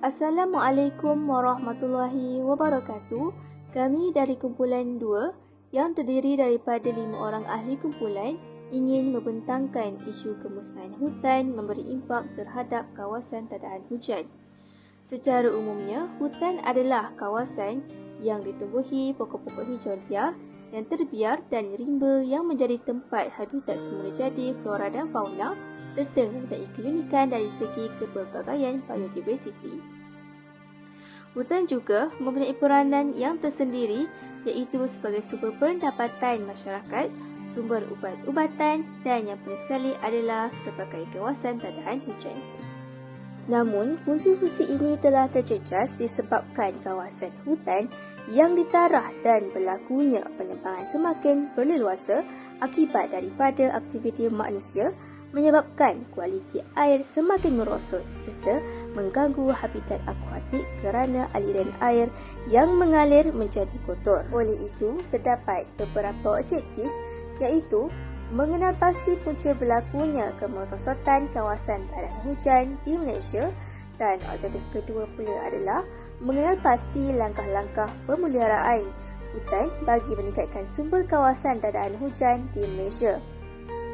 Assalamualaikum warahmatullahi wabarakatuh. Kami dari kumpulan 2 yang terdiri daripada 5 orang ahli kumpulan ingin membentangkan isu kemusnahan hutan memberi impak terhadap kawasan tadahan hujan. Secara umumnya, hutan adalah kawasan yang ditumbuhi pokok-pokok hijau liar yang terbiar dan rimba yang menjadi tempat habitat semula jadi flora dan fauna serta mempunyai keunikan dari segi kepelbagaian biodiversiti. Hutan juga mempunyai peranan yang tersendiri iaitu sebagai sumber pendapatan masyarakat, sumber ubat-ubatan dan yang paling sekali adalah sebagai kawasan tadahan hujan. Namun, fungsi-fungsi ini telah terjejas disebabkan kawasan hutan yang ditarah dan berlakunya penyempangan semakin berleluasa akibat daripada aktiviti manusia menyebabkan kualiti air semakin merosot serta mengganggu habitat akuatik kerana aliran air yang mengalir menjadi kotor. Oleh itu, terdapat beberapa objektif iaitu mengenal pasti punca berlakunya kemerosotan kawasan tadahan hujan di Malaysia dan objektif kedua pula adalah mengenal pasti langkah-langkah pemeliharaan hutan bagi meningkatkan sumber kawasan tadahan hujan di Malaysia.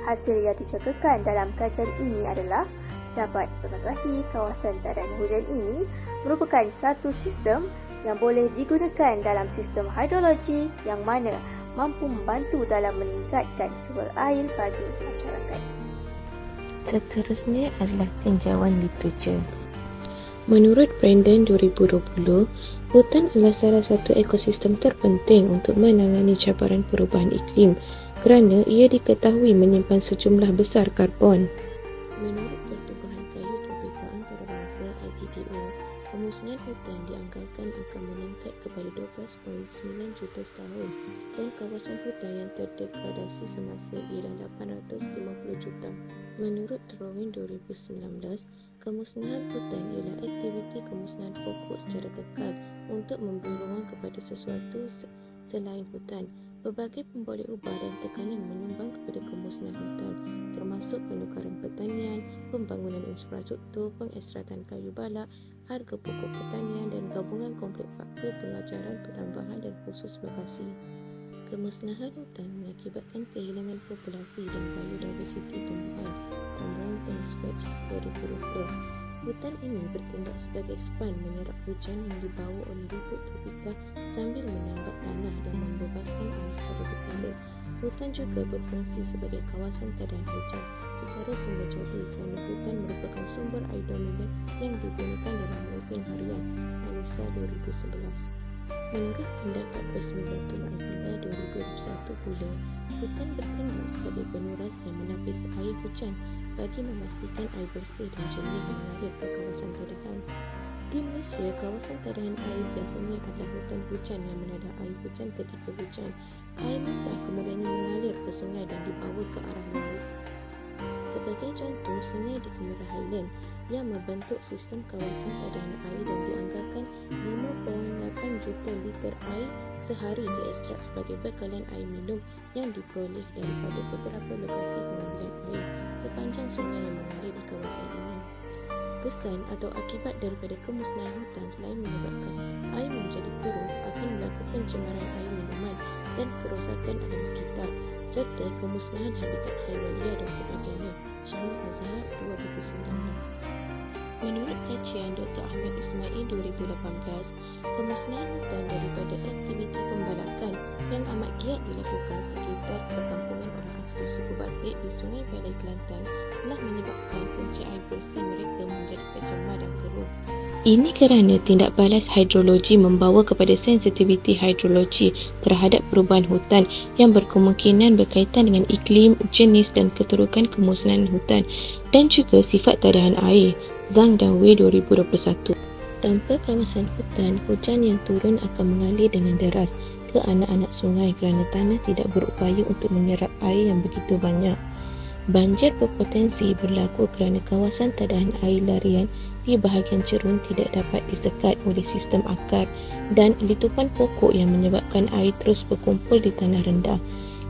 Hasil yang dijagakan dalam kajian ini adalah dapat mengetahui kawasan tadahan hujan ini merupakan satu sistem yang boleh digunakan dalam sistem hidrologi yang mana mampu membantu dalam meningkatkan sumber air bagi masyarakat. Seterusnya adalah tinjauan literatur. Menurut Brandon 2020, hutan adalah salah satu ekosistem terpenting untuk menangani cabaran perubahan iklim kerana ia diketahui menyimpan sejumlah besar karbon. Menurut Pertubuhan Kayu Tropika Antarabangsa ITTO, kemusnahan hutan dianggarkan akan meningkat kepada 12.9 juta setahun dan kawasan hutan yang terdegradasi semasa ialah 850 juta. Menurut Drawing 2019, kemusnahan hutan ialah aktiviti kemusnahan pokok secara kekal untuk memberi ruang kepada sesuatu selain hutan. Berbagai pemboleh ubah dan tekanan menyumbang kepada kemusnahan hutan, termasuk penukaran pertanian, pembangunan infrastruktur, pengekstratan kayu balak, harga pokok pertanian dan gabungan kompleks faktor pengajaran pertambahan dan khusus lokasi. Kemusnahan hutan mengakibatkan kehilangan populasi dan biodiversiti tumbuhan. Conference and Swatch 2020. Hutan ini bertindak sebagai span menyerap hujan yang dibawa oleh ribut tropika sambil menambak tanah dan membebaskan air secara berkala. Hutan juga berfungsi sebagai kawasan tadahan hujan secara sengaja kerana hutan merupakan sumber air dominan yang digunakan dalam rutin harian. Anisa 2011. Menurut pendapat Osmizatul Azila 2021 pula, hutan bertindak sebagai penuras yang menapis air hujan bagi memastikan air bersih dan jernih mengalir ke kawasan tadahan. Di Malaysia, kawasan tadahan air biasanya adalah hutan hujan yang menadah air hujan ketika hujan. Air mentah kemudiannya mengalir ke sungai dan dibawa ke arah laut. Sebagai contoh, sungai di Kemera Highland yang membentuk sistem kawasan tadahan air dan dianggarkan 5.8 juta liter air sehari diekstrak sebagai bekalan air minum yang diperoleh daripada beberapa lokasi pengambilan air sepanjang sungai yang mengalir di kawasan ini. Kesan atau akibat daripada kemusnahan hutan selain menyebabkan air menjadi keruh akan berlaku pencemaran air minuman dan kerosakan alam sekitar serta kemusnahan habitat haiwan liar dan sebagainya. Syamil Azhar 2019. Menurut kajian Dr. Ahmad Ismail 2018, kemusnahan hutan daripada aktiviti pembalakan yang amat giat dilakukan sekitar perkampungan orang asli suku Batik di Sungai Balai Kelantan telah menyebabkan punca air bersih mereka menjadi tercemar dan keruh. Ini kerana tindak balas hidrologi membawa kepada sensitiviti hidrologi terhadap perubahan hutan yang berkemungkinan berkaitan dengan iklim, jenis dan keterukan kemusnahan hutan dan juga sifat tadahan air. Zhang dan Wei 2021. Tanpa kawasan hutan, hujan yang turun akan mengalir dengan deras ke anak-anak sungai kerana tanah tidak berupaya untuk menyerap air yang begitu banyak. Banjir berpotensi berlaku kerana kawasan tadahan air larian di bahagian cerun tidak dapat disekat oleh sistem akar dan letupan pokok yang menyebabkan air terus berkumpul di tanah rendah.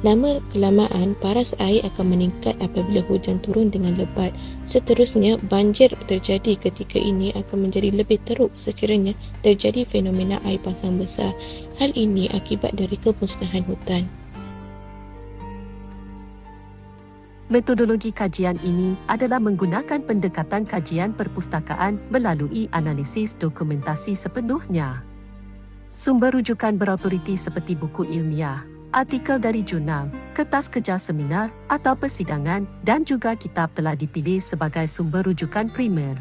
Lama-kelamaan, paras air akan meningkat apabila hujan turun dengan lebat. Seterusnya, banjir terjadi ketika ini akan menjadi lebih teruk sekiranya terjadi fenomena air pasang besar. Hal ini akibat dari kemusnahan hutan. Metodologi kajian ini adalah menggunakan pendekatan kajian perpustakaan melalui analisis dokumentasi sepenuhnya. Sumber rujukan berautoriti seperti buku ilmiah, artikel dari jurnal, kertas kerja seminar atau persidangan dan juga kitab telah dipilih sebagai sumber rujukan primer.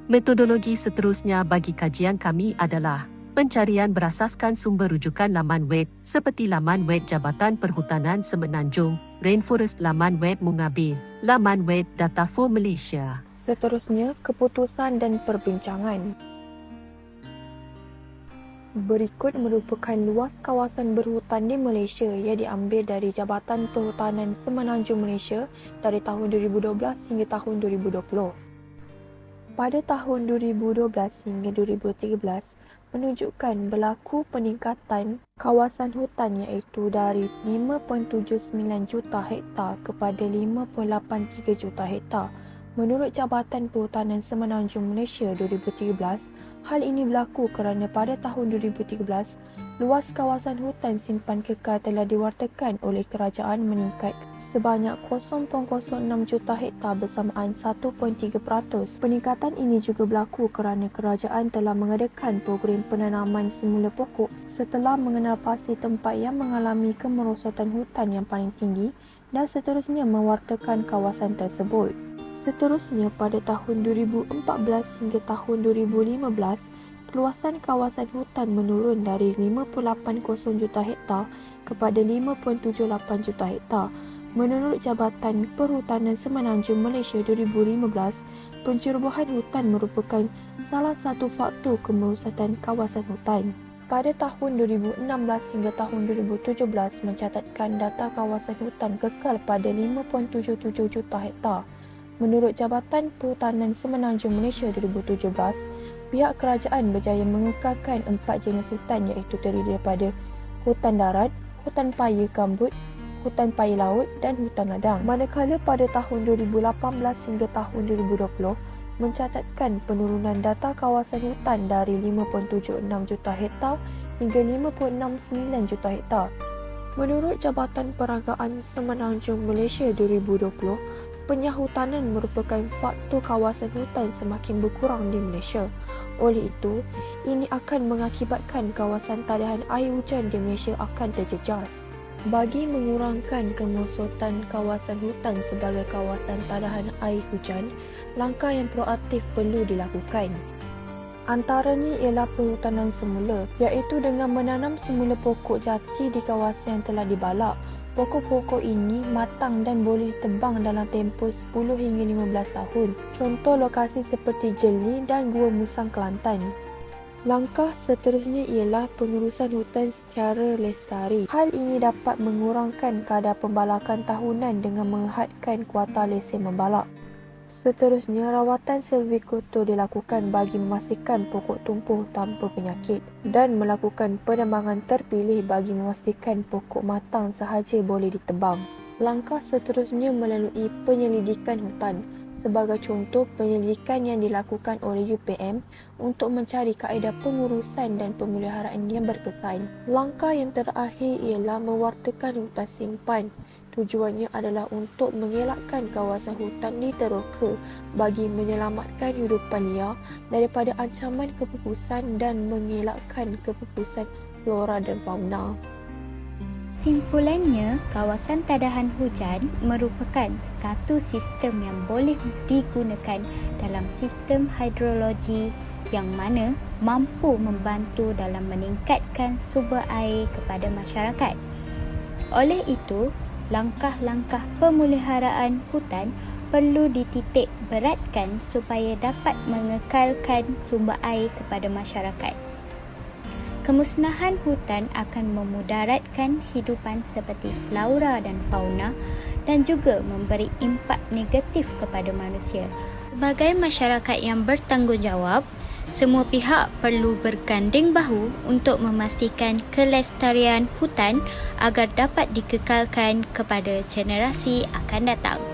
Metodologi seterusnya bagi kajian kami adalah pencarian berasaskan sumber rujukan laman web seperti laman web Jabatan Perhutanan Semenanjung, Rainforest, laman web Mungabil, laman web Datafour Malaysia. Seterusnya, keputusan dan perbincangan. Berikut merupakan luas kawasan berhutan di Malaysia yang diambil dari Jabatan Perhutanan Semenanjung Malaysia dari tahun 2012 hingga tahun 2020. Pada tahun 2012 hingga 2013 menunjukkan berlaku peningkatan kawasan hutan iaitu dari 5.79 juta hektar kepada 5.83 juta hektar. Menurut Jabatan Perhutanan Semenanjung Malaysia 2013, hal ini berlaku kerana pada tahun 2013, luas kawasan hutan simpan kekal telah diwartakan oleh kerajaan meningkat sebanyak 0.06 juta hektar bersamaan 1.3%. Peningkatan ini juga berlaku kerana kerajaan telah mengadakan program penanaman semula pokok setelah mengenal pasti tempat yang mengalami kemerosotan hutan yang paling tinggi dan seterusnya mewartakan kawasan tersebut. Seterusnya, pada tahun 2014 hingga tahun 2015, perluasan kawasan hutan menurun dari 5.80 juta hektar kepada 5.78 juta hektar. Menurut Jabatan Perhutanan Semenanjung Malaysia 2015, pencerobohan hutan merupakan salah satu faktor kemerosotan kawasan hutan. Pada tahun 2016 hingga tahun 2017 mencatatkan data kawasan hutan kekal pada 5.77 juta hektar. Menurut Jabatan Perhutanan Semenanjung Malaysia 2017, pihak kerajaan berjaya mengekalkan 4 jenis hutan iaitu terdiri daripada hutan darat, hutan paya gambut, hutan paya laut dan hutan ladang. Manakala pada tahun 2018 hingga tahun 2020 mencatatkan penurunan data kawasan hutan dari 5.76 juta hektar hingga 5.69 juta hektar. Menurut Jabatan Peragaan Semenanjung Malaysia 2020, penyahutanan merupakan faktor kawasan hutan semakin berkurang di Malaysia. Oleh itu, ini akan mengakibatkan kawasan tadahan air hujan di Malaysia akan terjejas. Bagi mengurangkan kemerosotan kawasan hutan sebagai kawasan tadahan air hujan, langkah yang proaktif perlu dilakukan. Antaranya ialah perhutanan semula, iaitu dengan menanam semula pokok jati di kawasan yang telah dibalak. Pokok-pokok ini matang dan boleh ditebang dalam tempoh 10 hingga 15 tahun. Contoh lokasi seperti Jeli dan Gua Musang Kelantan. Langkah seterusnya ialah pengurusan hutan secara lestari. Hal ini dapat mengurangkan kadar pembalakan tahunan dengan menghadkan kuota lesen membalak. Seterusnya, rawatan silvikultur dilakukan bagi memastikan pokok tumbuh tanpa penyakit dan melakukan penebangan terpilih bagi memastikan pokok matang sahaja boleh ditebang. Langkah seterusnya melalui penyelidikan hutan. Sebagai contoh, penyelidikan yang dilakukan oleh UPM untuk mencari kaedah pengurusan dan pemeliharaan yang berkesan. Langkah yang terakhir ialah mewartakan hutan simpan. Tujuannya adalah untuk mengelakkan kawasan hutan diteroka bagi menyelamatkan hidupan liar daripada ancaman kepupusan dan mengelakkan kepupusan flora dan fauna. Simpulannya, kawasan tadahan hujan merupakan satu sistem yang boleh digunakan dalam sistem hidrologi yang mana mampu membantu dalam meningkatkan sumber air kepada masyarakat. Oleh itu, langkah-langkah pemeliharaan hutan perlu dititik beratkan supaya dapat mengekalkan sumber air kepada masyarakat. Kemusnahan hutan akan memudaratkan hidupan seperti flora dan fauna dan juga memberi impak negatif kepada manusia. Sebagai masyarakat yang bertanggungjawab, Semua pihak perlu berganding bahu untuk memastikan kelestarian hutan agar dapat dikekalkan kepada generasi akan datang.